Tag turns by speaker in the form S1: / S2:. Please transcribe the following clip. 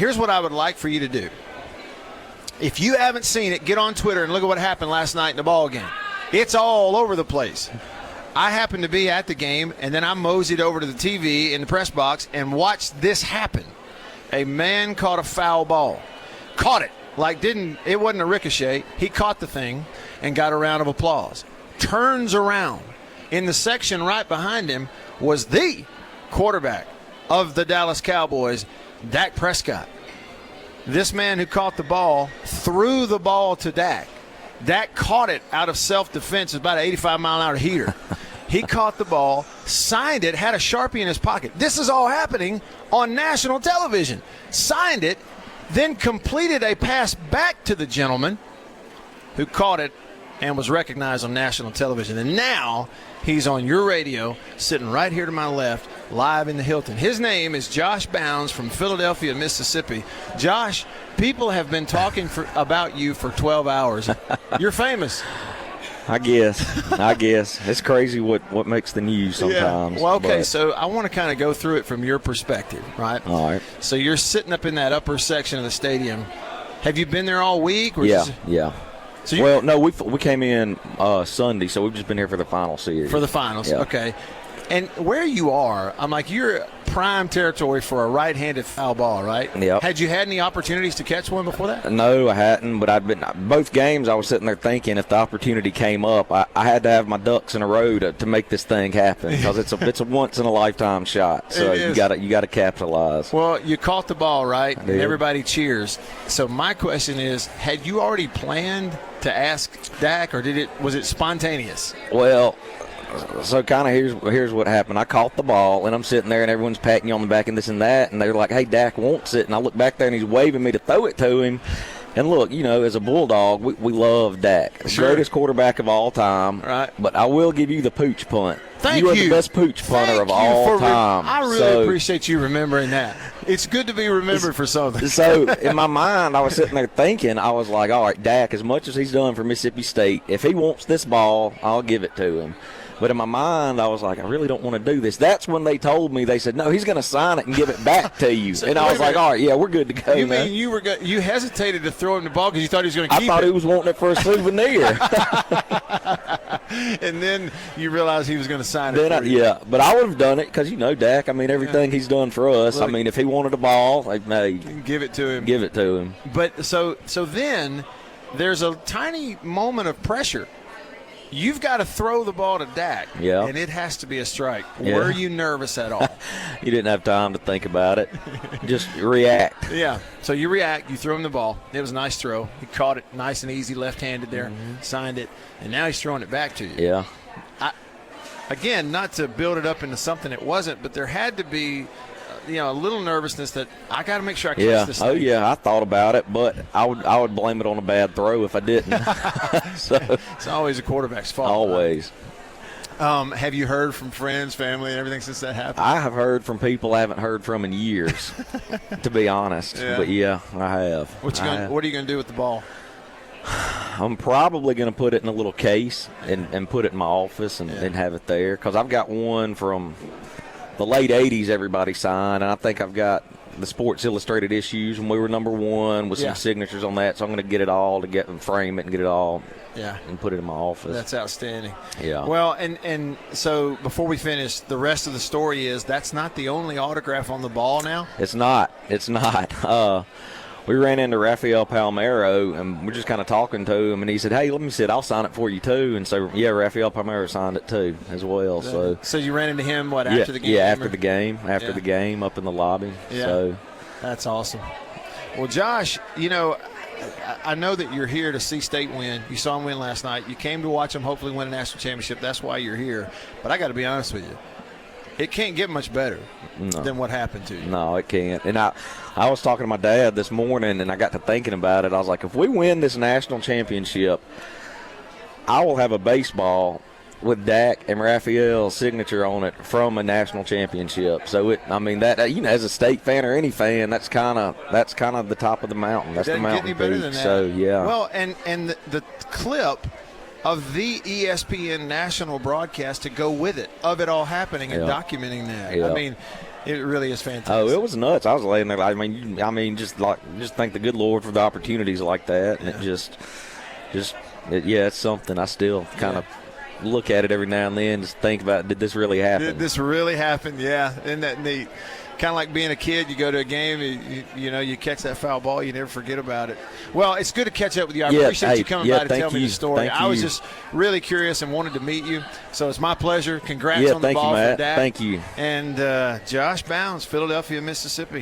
S1: Here's what I would like for you to do. If you haven't seen it, get on Twitter and look at what happened last night in the ball game. It's all over the place. I happened to be at the game, and then I moseyed over to the TV in the press box and watched this happen. A man caught a foul ball. Caught it. It wasn't a ricochet. He caught the thing and got a round of applause. Turns around. In the section right behind him was the quarterback of the Dallas Cowboys, DAK Prescott. This man who caught the ball threw the ball to Dak. Dak caught it out of self-defense. It's about an 85-mile-an-hour heater. He caught the ball, signed it, had a Sharpie in his pocket. This is all happening on national television. Signed it, then completed a pass back to the gentleman who caught it and was recognized on national television. And now he's on your radio, sitting right here to my left, live in the Hilton. His name is Josh Bounds from Philadelphia, Mississippi. Josh, people have been talking about you for 12 hours. You're famous.
S2: I guess. It's crazy what makes the news sometimes.
S1: Yeah. Well, okay, so I want to kind of go through it from your perspective, right?
S2: All right.
S1: So you're sitting up in that upper section of the stadium. Have you been there all week? Or
S2: Yeah. So no, we came in Sunday, so we've just been here for the final series.
S1: For the finals,
S2: yeah.
S1: Okay. And where you are, I'm like, you're prime territory for a right-handed foul ball, right?
S2: Yep.
S1: Had you had any opportunities to catch one before that?
S2: No, I hadn't, but both games I was sitting there thinking if the opportunity came up, I had to have my ducks in a row to make this thing happen because it's a once-in-a-lifetime shot. So you got to capitalize.
S1: Well, you caught the ball, right?
S2: I
S1: And
S2: did.
S1: everybody cheers. So my question is, had you already planned to ask Dak, or was it spontaneous?
S2: Well, so kind of here's what happened. I caught the ball, and I'm sitting there, and everyone's patting you on the back and this and that, and they're like, hey, Dak wants it. And I look back there, and he's waving me to throw it to him. And look, as a Bulldog, we love Dak.
S1: Sure.
S2: Greatest quarterback of all time.
S1: Right.
S2: But I will give you the pooch punt.
S1: Thank
S2: you.
S1: you.
S2: are the best pooch punter of all time.
S1: I really appreciate you remembering that. It's good to be remembered for something.
S2: So in my mind, I was sitting there thinking, I was like, all right, Dak, as much as he's done for Mississippi State, if he wants this ball, I'll give it to him. But in my mind, I was like, I really don't want to do this. That's when they told me, they said, no, he's going to sign it and give it back to you. And I was like, all right, yeah, we're good to go,
S1: You
S2: man.
S1: mean you hesitated to throw him the ball because you thought he was going to keep it?
S2: I thought he was wanting it for a souvenir.
S1: And then you realized he was going to sign it.
S2: But I would have done it because, Dak, everything he's done for us.
S1: Look,
S2: if he wanted a ball,
S1: give it to him.
S2: Give it to him.
S1: But so then there's a tiny moment of pressure. You've got to throw the ball to Dak,
S2: yeah,
S1: and it has to be a strike.
S2: Yeah.
S1: Were you nervous at all?
S2: You didn't have time to think about it. Just react.
S1: Yeah. So you react. You throw him the ball. It was a nice throw. He caught it nice and easy, left-handed there, signed it, and now he's throwing it back to you.
S2: Yeah.
S1: Again, not to build it up into something it wasn't, but there had to be a little nervousness that I got to make sure I catch this thing.
S2: Oh, yeah, I thought about it, but I would blame it on a bad throw if I didn't. So
S1: it's always a quarterback's fault.
S2: Always.
S1: Right? Have you heard from friends, family, and everything since that happened?
S2: I have heard from people I haven't heard from in years, to be honest.
S1: Yeah.
S2: But, yeah, I have.
S1: What are you going to do with the ball?
S2: I'm probably going to put it in a little case and put it in my office and have it there because I've got one from – the late 80s everybody signed, and I think I've got the Sports Illustrated issues when we were #1 with some signatures on that, so I'm going to get it all frame it and get it all and put it in my office.
S1: That's outstanding.
S2: Yeah.
S1: Well, and so before we finish, the rest of the story is that's not the only autograph on the ball now?
S2: It's not. We ran into Rafael Palmeiro, and we're just kind of talking to him, and he said, hey, let me see it. I'll sign it for you, too. And so, Rafael Palmeiro signed it, too, as well.
S1: So you ran into him, after the game?
S2: Yeah, after the game, up in the lobby.
S1: Yeah,
S2: so
S1: that's awesome. Well, Josh, I know that you're here to see State win. You saw them win last night. You came to watch them hopefully win a national championship. That's why you're here. But I got to be honest with you. It can't get much better than what happened to you.
S2: No, it can't. And I was talking to my dad this morning, and I got to thinking about it. I was like, if we win this national championship, I will have a baseball with Dak and Raphael's signature on it from a national championship. So as a State fan or any fan, that's kind of the top of the mountain. That's the mountain
S1: peak. Better than that.
S2: So yeah.
S1: Well, and the clip of the ESPN national broadcast to go with it, of it all happening and documenting that.
S2: Yeah.
S1: I mean, It really is fantastic.
S2: Oh, it was nuts. I was laying there. I mean, just thank the good Lord for the opportunities like that, and it's something I still kind of look at it every now and then, just think about, did this really happen?
S1: Did this really happen? Yeah, isn't that neat? Kind of like being a kid, you go to a game, you catch that foul ball, you never forget about it. Well, it's good to catch up with you. I appreciate you coming by to tell me the story. I was just really curious and wanted to meet you, so it's my pleasure. Congrats on the ball for DAK.
S2: Thank you.
S1: And Josh Bounds, Philadelphia, Mississippi.